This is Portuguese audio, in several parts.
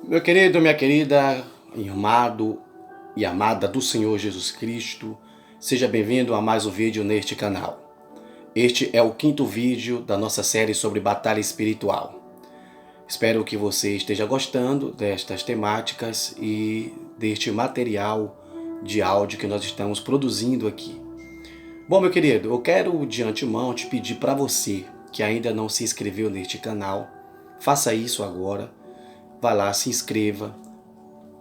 Meu querido, minha querida, amado e amada do Senhor Jesus Cristo, seja bem-vindo a mais um vídeo neste canal. Este é o quinto vídeo da nossa série sobre batalha espiritual. Espero que você esteja gostando destas temáticas e deste material de áudio que nós estamos produzindo aqui. Bom, meu querido, eu quero de antemão te pedir para você que ainda não se inscreveu neste canal, faça isso agora. Vá lá, se inscreva,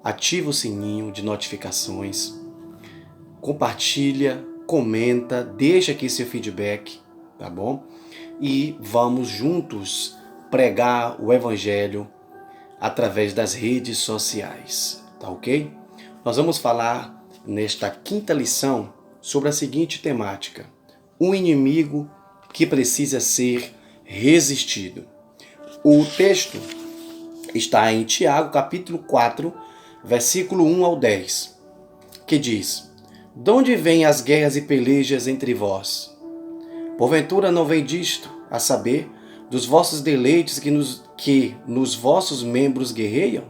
ativa o sininho de notificações, compartilha, comenta, deixa aqui seu feedback, tá bom? E vamos juntos pregar o Evangelho através das redes sociais, tá ok? Nós vamos falar nesta quinta lição sobre a seguinte temática: um inimigo que precisa ser resistido. O texto está em Tiago, capítulo 4, versículo 1 ao 10, que diz: De onde vêm as guerras e pelejas entre vós? Porventura não vem disto, a saber, dos vossos deleites que nos vossos membros guerreiam?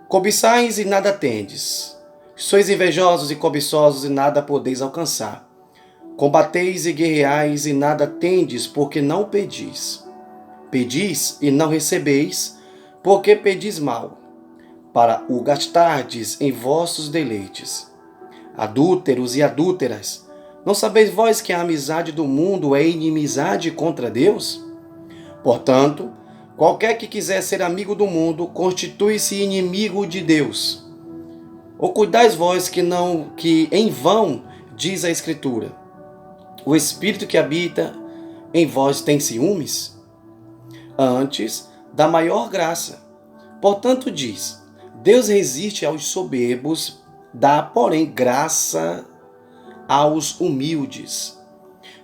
Cobiçais e nada tendes. Sois invejosos e cobiçosos e nada podeis alcançar. Combateis e guerreais e nada tendes, porque não pedis. Pedis e não recebeis, porque pedis mal, para o gastardes em vossos deleites. Adúlteros e adúlteras, não sabeis vós que a amizade do mundo é inimizade contra Deus? Portanto, qualquer que quiser ser amigo do mundo, constitui-se inimigo de Deus. Ou cuidais vós que em vão, diz a Escritura, o Espírito que habita em vós tem ciúmes? Antes, da maior graça. Portanto diz, Deus resiste aos soberbos, dá, porém, graça aos humildes.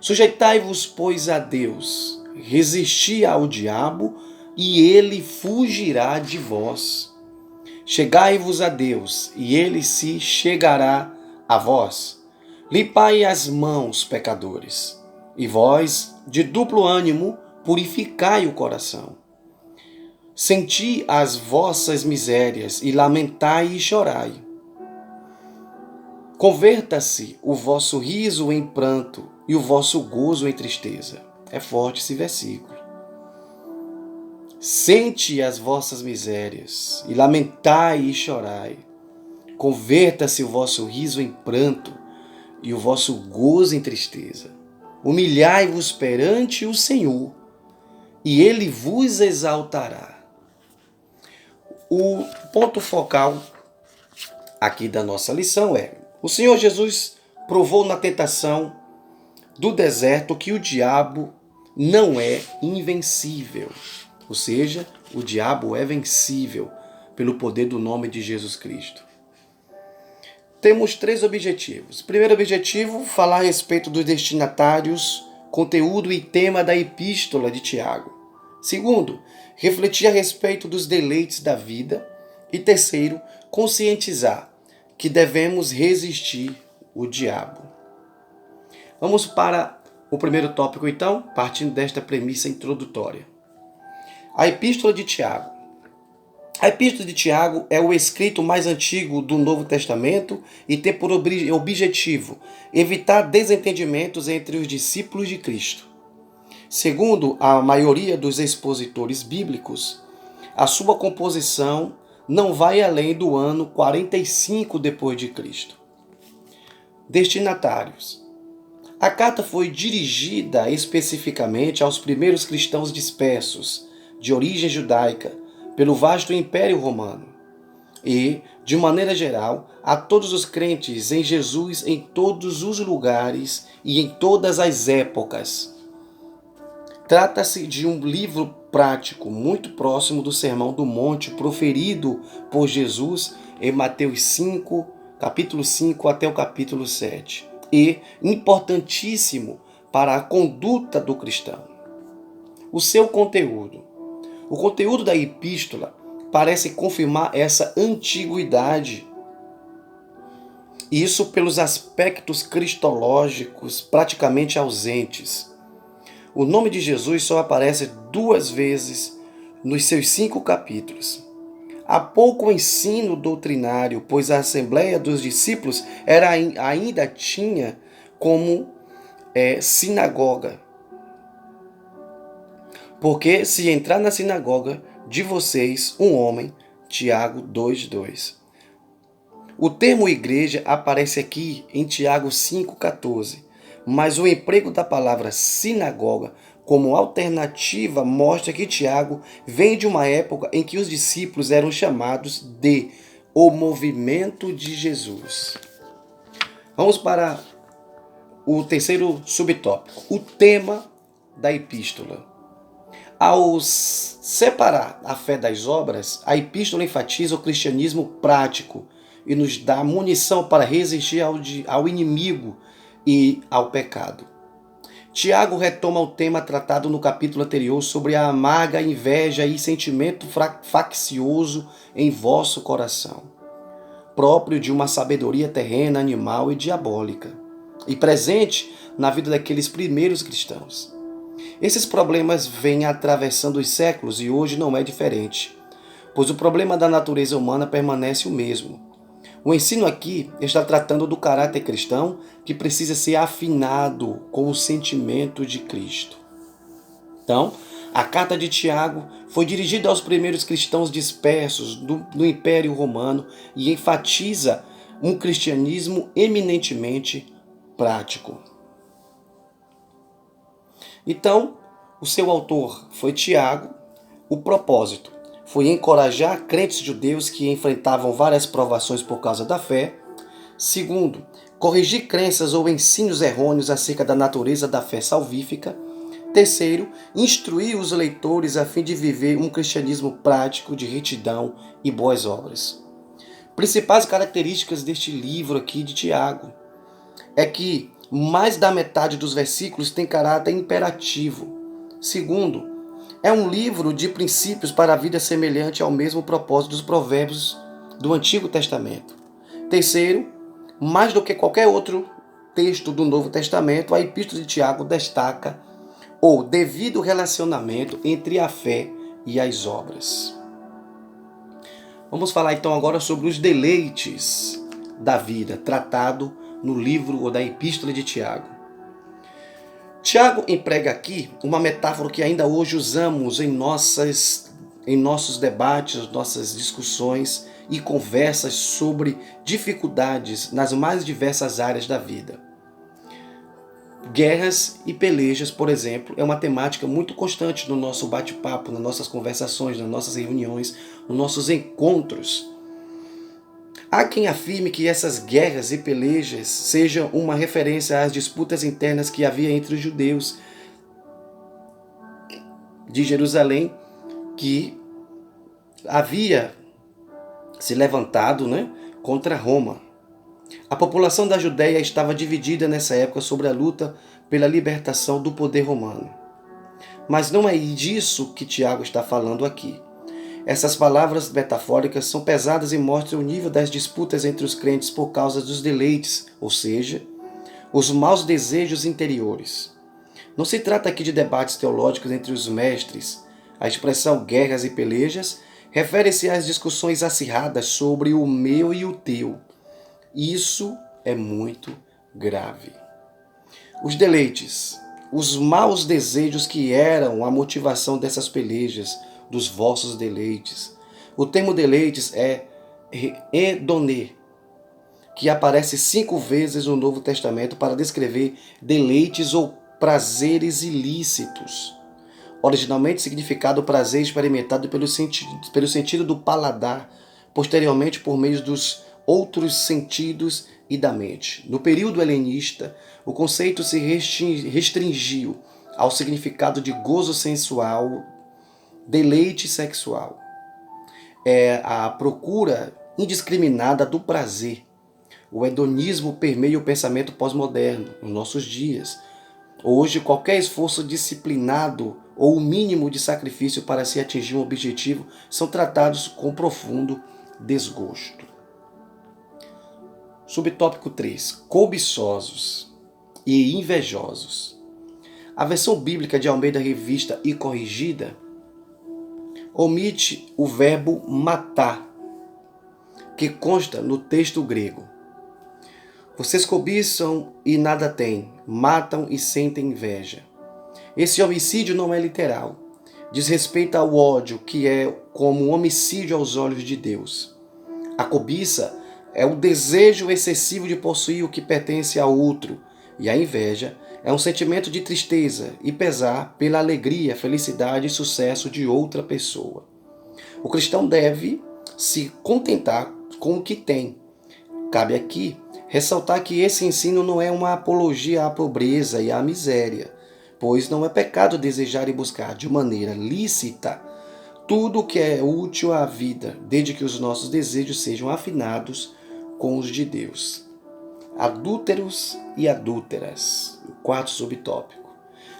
Sujeitai-vos, pois, a Deus, resisti ao diabo, e ele fugirá de vós. Chegai-vos a Deus, e ele se chegará a vós. Limpai as mãos, pecadores, e vós, de duplo ânimo, purificai o coração. Senti as vossas misérias e lamentai e chorai. Converta-se o vosso riso em pranto e o vosso gozo em tristeza. É forte esse versículo. Sente as vossas misérias e lamentai e chorai. Converta-se o vosso riso em pranto e o vosso gozo em tristeza. Humilhai-vos perante o Senhor, e ele vos exaltará. O ponto focal aqui da nossa lição é: o Senhor Jesus provou na tentação do deserto que o diabo não é invencível. Ou seja, o diabo é vencível pelo poder do nome de Jesus Cristo. Temos 3 objetivos. Primeiro objetivo, falar a respeito dos destinatários, conteúdo e tema da epístola de Tiago. Segundo, refletir a respeito dos deleites da vida. E terceiro, conscientizar que devemos resistir o diabo. Vamos para o primeiro tópico, então, partindo desta premissa introdutória. A Epístola de Tiago. A Epístola de Tiago é o escrito mais antigo do Novo Testamento e tem por objetivo evitar desentendimentos entre os discípulos de Cristo. Segundo a maioria dos expositores bíblicos, a sua composição não vai além do ano 45 depois de Cristo. Destinatários. A carta foi dirigida especificamente aos primeiros cristãos dispersos, de origem judaica, pelo vasto Império Romano, e, de maneira geral, a todos os crentes em Jesus em todos os lugares e em todas as épocas. Trata-se de um livro prático muito próximo do Sermão do Monte proferido por Jesus em Mateus 5, capítulo 5 até o capítulo 7, e importantíssimo para a conduta do cristão. O seu conteúdo. O conteúdo da epístola parece confirmar essa antiguidade. Isso pelos aspectos cristológicos praticamente ausentes. O nome de Jesus só aparece 2 vezes nos seus 5 capítulos. Há pouco ensino doutrinário, pois a Assembleia dos Discípulos ainda tinha como sinagoga. Porque se entrar na sinagoga de vocês um homem, Tiago 2:2. O termo igreja aparece aqui em Tiago 5,14, mas o emprego da palavra sinagoga como alternativa mostra que Tiago vem de uma época em que os discípulos eram chamados de o movimento de Jesus. Vamos para o terceiro subtópico, o tema da epístola. Ao separar a fé das obras, a epístola enfatiza o cristianismo prático e nos dá munição para resistir ao inimigo e ao pecado. Tiago retoma o tema tratado no capítulo anterior sobre a amarga inveja e sentimento faccioso em vosso coração, próprio de uma sabedoria terrena, animal e diabólica, e presente na vida daqueles primeiros cristãos. Esses problemas vêm atravessando os séculos e hoje não é diferente, pois o problema da natureza humana permanece o mesmo. O ensino aqui está tratando do caráter cristão que precisa ser afinado com o sentimento de Cristo. Então, a carta de Tiago foi dirigida aos primeiros cristãos dispersos do Império Romano e enfatiza um cristianismo eminentemente prático. Então, o seu autor foi Tiago. O propósito foi encorajar crentes judeus que enfrentavam várias provações por causa da fé. Segundo, corrigir crenças ou ensinos errôneos acerca da natureza da fé salvífica. Terceiro, instruir os leitores a fim de viver um cristianismo prático de retidão e boas obras. Principais características deste livro aqui de Tiago é que mais da metade dos versículos tem caráter imperativo. Segundo, é um livro de princípios para a vida semelhante ao mesmo propósito dos provérbios do Antigo Testamento. Terceiro, mais do que qualquer outro texto do Novo Testamento, a Epístola de Tiago destaca o devido relacionamento entre a fé e as obras. Vamos falar então agora sobre os deleites da vida, tratado no livro ou da Epístola de Tiago. Tiago emprega aqui uma metáfora que ainda hoje usamos em nossos debates, nossas discussões e conversas sobre dificuldades nas mais diversas áreas da vida. Guerras e pelejas, por exemplo, é uma temática muito constante no nosso bate-papo, nas nossas conversações, nas nossas reuniões, nos nossos encontros. Há quem afirme que essas guerras e pelejas sejam uma referência às disputas internas que havia entre os judeus de Jerusalém, que havia se levantado, contra Roma. A população da Judéia estava dividida nessa época sobre a luta pela libertação do poder romano. Mas não é disso que Tiago está falando aqui. Essas palavras metafóricas são pesadas e mostram o nível das disputas entre os crentes por causa dos deleites, ou seja, os maus desejos interiores. Não se trata aqui de debates teológicos entre os mestres. A expressão guerras e pelejas refere-se às discussões acirradas sobre o meu e o teu. Isso é muito grave. Os deleites, os maus desejos que eram a motivação dessas pelejas, dos vossos deleites. O termo deleites é hedonê, que aparece 5 vezes no Novo Testamento para descrever deleites ou prazeres ilícitos. Originalmente significado prazer experimentado pelo sentido do paladar, posteriormente por meio dos outros sentidos e da mente. No período helenista, o conceito se restringiu ao significado de gozo sensual, deleite sexual. É a procura indiscriminada do prazer. O hedonismo permeia o pensamento pós-moderno nos nossos dias. Hoje, qualquer esforço disciplinado ou o mínimo de sacrifício para se atingir um objetivo são tratados com profundo desgosto. Subtópico 3. Cobiçosos e invejosos. A versão bíblica de Almeida Revista e Corrigida, omite o verbo matar, que consta no texto grego. Vocês cobiçam e nada têm, matam e sentem inveja. Esse homicídio não é literal. Diz respeito ao ódio, que é como um homicídio aos olhos de Deus. A cobiça é o desejo excessivo de possuir o que pertence a outro, e a inveja é um sentimento de tristeza e pesar pela alegria, felicidade e sucesso de outra pessoa. O cristão deve se contentar com o que tem. Cabe aqui ressaltar que esse ensino não é uma apologia à pobreza e à miséria, pois não é pecado desejar e buscar de maneira lícita tudo o que é útil à vida, desde que os nossos desejos sejam afinados com os de Deus. Adúlteros e adúlteras, o quarto subtópico.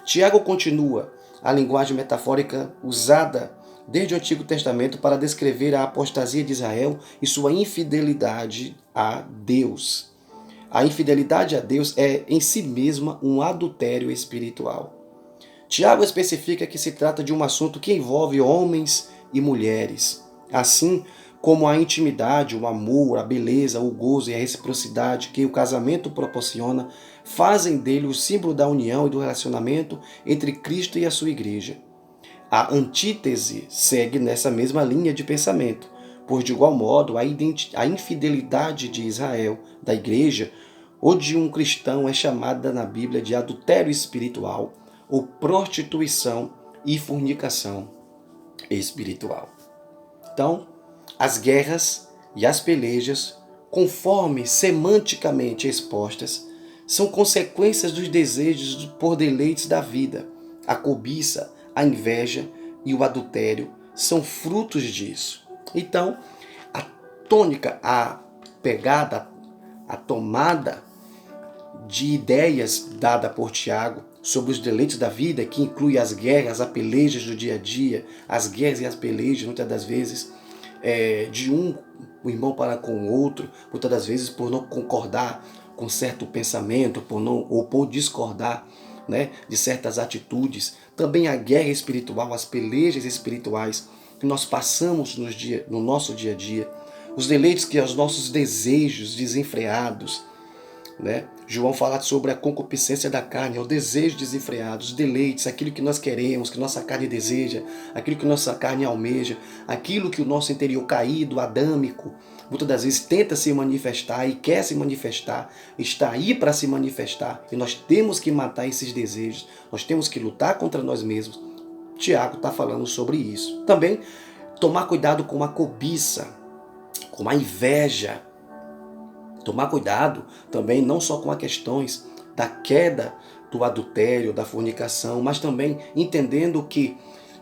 Tiago continua a linguagem metafórica usada desde o Antigo Testamento para descrever a apostasia de Israel e sua infidelidade a Deus. A infidelidade a Deus é em si mesma um adultério espiritual. Tiago especifica que se trata de um assunto que envolve homens e mulheres, assim como a intimidade, o amor, a beleza, o gozo e a reciprocidade que o casamento proporciona, fazem dele o símbolo da união e do relacionamento entre Cristo e a sua igreja. A antítese segue nessa mesma linha de pensamento, pois de igual modo a infidelidade de Israel, da igreja, ou de um cristão é chamada na Bíblia de adultério espiritual, ou prostituição e fornicação espiritual. Então, as guerras e as pelejas, conforme semanticamente expostas, são consequências dos desejos por deleites da vida. A cobiça, a inveja e o adultério são frutos disso. Então, a tônica, a pegada, a tomada de ideias dada por Tiago sobre os deleites da vida, que inclui as guerras, as pelejas do dia a dia, as guerras e as pelejas, muitas das vezes, de um irmão para com o outro, muitas das vezes por não concordar com certo pensamento, ou por discordar, né, de certas atitudes. Também a guerra espiritual, as pelejas espirituais que nós passamos no nosso dia a dia, os deleites que os nossos desejos desenfreados, né? João fala sobre a concupiscência da carne, o desejo desenfreado, os deleites, aquilo que nós queremos, que nossa carne deseja, aquilo que nossa carne almeja, aquilo que o nosso interior caído, adâmico, muitas das vezes tenta se manifestar e quer se manifestar, está aí para se manifestar, e nós temos que matar esses desejos, nós temos que lutar contra nós mesmos. Tiago está falando sobre isso. Também tomar cuidado com a cobiça, com a inveja. Tomar cuidado também não só com as questões da queda do adultério, da fornicação, mas também entendendo que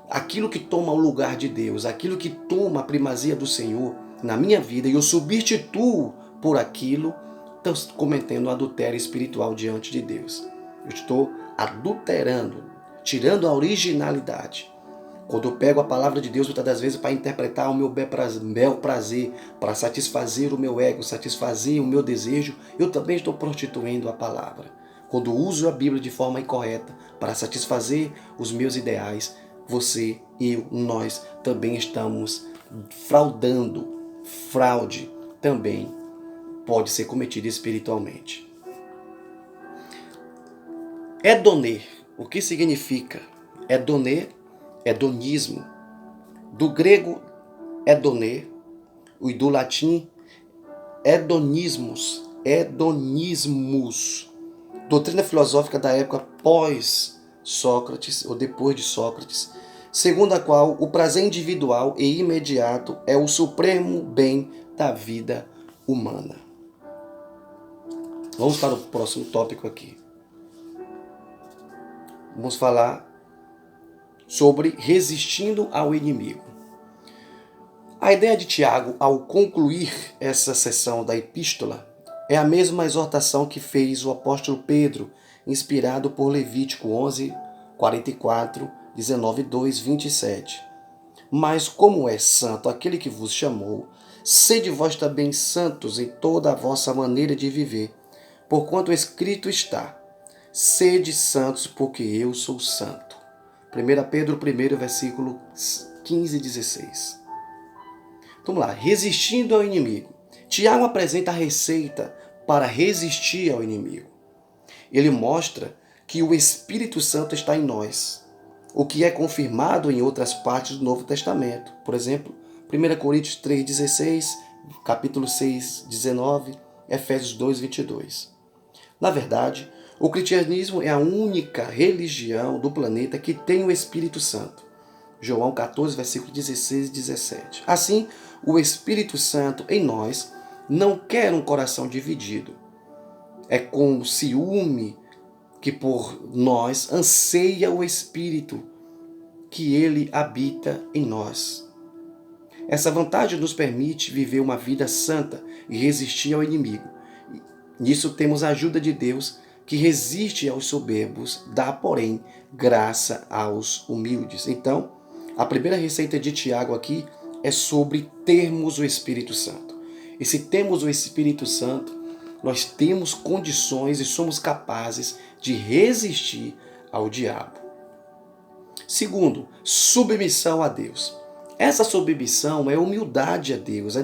aquilo que toma o lugar de Deus, aquilo que toma a primazia do Senhor na minha vida e eu substituo por aquilo, estou cometendo um adultério espiritual diante de Deus. Eu estou adulterando, tirando a originalidade. Quando eu pego a palavra de Deus, muitas das vezes, para interpretar o meu bel prazer, para satisfazer o meu ego, satisfazer o meu desejo, eu também estou prostituindo a palavra. Quando uso a Bíblia de forma incorreta, para satisfazer os meus ideais, você, eu, nós também estamos fraudando. Fraude também pode ser cometida espiritualmente. Hedonê. O que significa? Hedonê, hedonismo. Do grego hedonê, e do latim hedonismus. Hedonismus. Doutrina filosófica da época pós-Sócrates, ou depois de Sócrates, segundo a qual o prazer individual e imediato é o supremo bem da vida humana. Vamos para o próximo tópico aqui. Vamos falar sobre resistindo ao inimigo. A ideia de Tiago, ao concluir essa sessão da epístola, é a mesma exortação que fez o apóstolo Pedro, inspirado por Levítico 11, 44, 19, 2, 27. Mas como é santo aquele que vos chamou, sede vós também santos em toda a vossa maneira de viver, porquanto escrito está, sede santos porque eu sou santo. 1 Pedro 1, versículo 15 e 16. Vamos lá, resistindo ao inimigo. Tiago apresenta a receita para resistir ao inimigo. Ele mostra que o Espírito Santo está em nós, o que é confirmado em outras partes do Novo Testamento. Por exemplo, 1 Coríntios 3,16, capítulo 6, 19, Efésios 2, 22. Na verdade, o cristianismo é a única religião do planeta que tem o Espírito Santo. João 14, versículos 16 e 17. Assim, o Espírito Santo em nós não quer um coração dividido. É com ciúme que por nós anseia o Espírito, que ele habita em nós. Essa vantagem nos permite viver uma vida santa e resistir ao inimigo. Nisso temos a ajuda de Deus, que resiste aos soberbos, dá, porém, graça aos humildes. Então, a primeira receita de Tiago aqui é sobre termos o Espírito Santo. E se temos o Espírito Santo, nós temos condições e somos capazes de resistir ao diabo. Segundo, submissão a Deus. Essa submissão é humildade a Deus.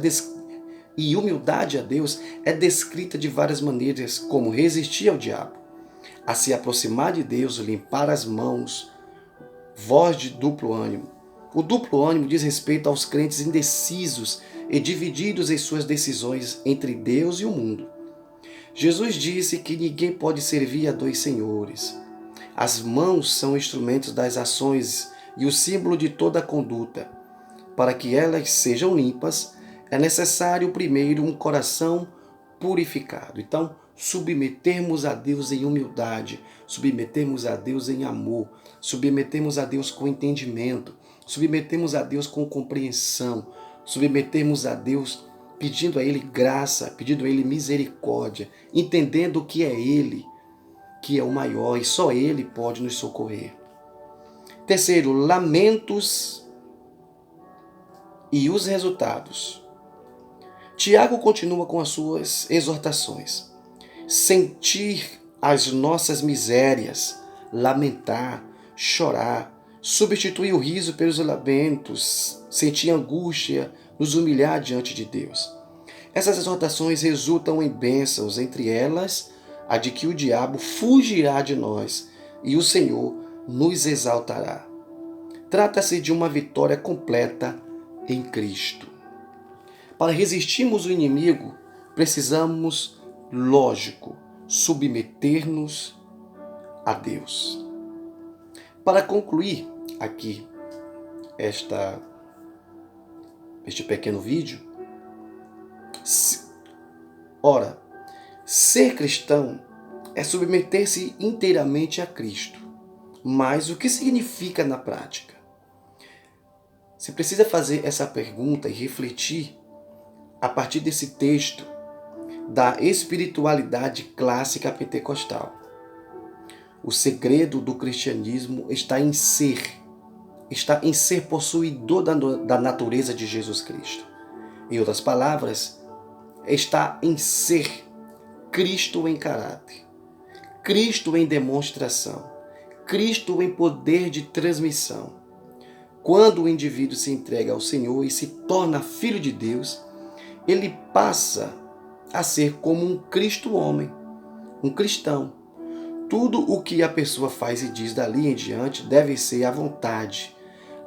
E humildade a Deus é descrita de várias maneiras, como resistir ao diabo, a se aproximar de Deus, limpar as mãos, voz de duplo ânimo. O duplo ânimo diz respeito aos crentes indecisos e divididos em suas decisões entre Deus e o mundo. Jesus disse que ninguém pode servir a dois senhores. As mãos são instrumentos das ações e o símbolo de toda a conduta. Para que elas sejam limpas, é necessário primeiro um coração purificado. Então, submetermos a Deus em humildade, submetermos a Deus em amor, submetermos a Deus com entendimento, submetermos a Deus com compreensão, submetermos a Deus pedindo a Ele graça, pedindo a Ele misericórdia, entendendo que é Ele que é o maior e só Ele pode nos socorrer. Terceiro, lamentos e os resultados. Tiago continua com as suas exortações. Sentir as nossas misérias, lamentar, chorar, substituir o riso pelos lamentos, sentir angústia, nos humilhar diante de Deus. Essas exortações resultam em bênçãos, entre elas a de que o diabo fugirá de nós e o Senhor nos exaltará. Trata-se de uma vitória completa em Cristo. Para resistirmos ao inimigo, precisamos, lógico, submeter-nos a Deus. Para concluir aqui este pequeno vídeo, ser cristão é submeter-se inteiramente a Cristo. Mas o que significa na prática? Você precisa fazer essa pergunta e refletir a partir desse texto da espiritualidade clássica pentecostal. O segredo do cristianismo está em ser possuidor da natureza de Jesus Cristo. Em outras palavras, está em ser Cristo em caráter, Cristo em demonstração, Cristo em poder de transmissão. Quando o indivíduo se entrega ao Senhor e se torna filho de Deus, ele passa a ser como um Cristo homem, um cristão. Tudo o que a pessoa faz e diz dali em diante deve ser à vontade.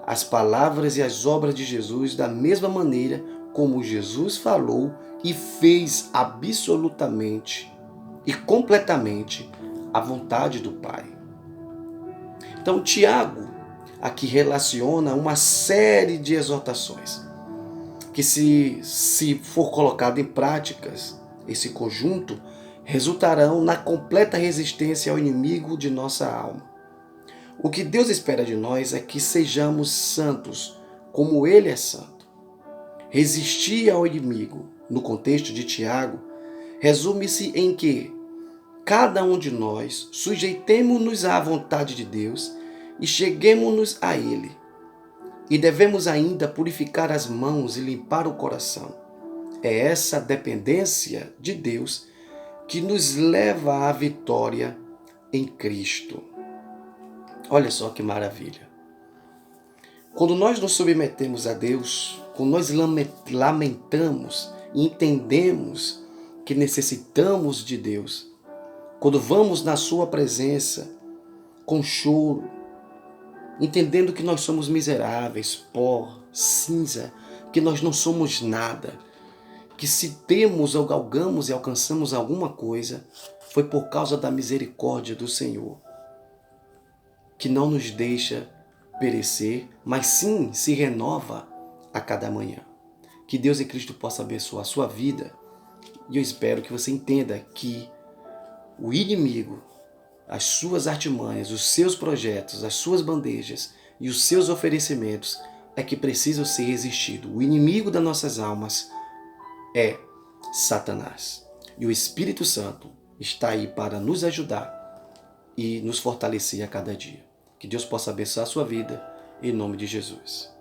As palavras e as obras de Jesus da mesma maneira como Jesus falou e fez absolutamente e completamente a vontade do Pai. Então, Tiago aqui relaciona uma série de exortações que, se for colocado em práticas, esse conjunto, resultarão na completa resistência ao inimigo de nossa alma. O que Deus espera de nós é que sejamos santos, como Ele é santo. Resistir ao inimigo, no contexto de Tiago, resume-se em que cada um de nós sujeitemo-nos à vontade de Deus e cheguemo-nos a Ele. E devemos ainda purificar as mãos e limpar o coração. É essa dependência de Deus que nos leva à vitória em Cristo. Olha só que maravilha. Quando nós nos submetemos a Deus, quando nós lamentamos e entendemos que necessitamos de Deus, quando vamos na sua presença com choro, entendendo que nós somos miseráveis, pó, cinza, que nós não somos nada, que se temos ou galgamos e alcançamos alguma coisa, foi por causa da misericórdia do Senhor, que não nos deixa perecer, mas sim se renova a cada manhã. Que Deus e Cristo possa abençoar a sua vida, e eu espero que você entenda que o inimigo, as suas artimanhas, os seus projetos, as suas bandejas e os seus oferecimentos é que precisam ser resistidos. O inimigo das nossas almas é Satanás. E o Espírito Santo está aí para nos ajudar e nos fortalecer a cada dia. Que Deus possa abençoar a sua vida, em nome de Jesus.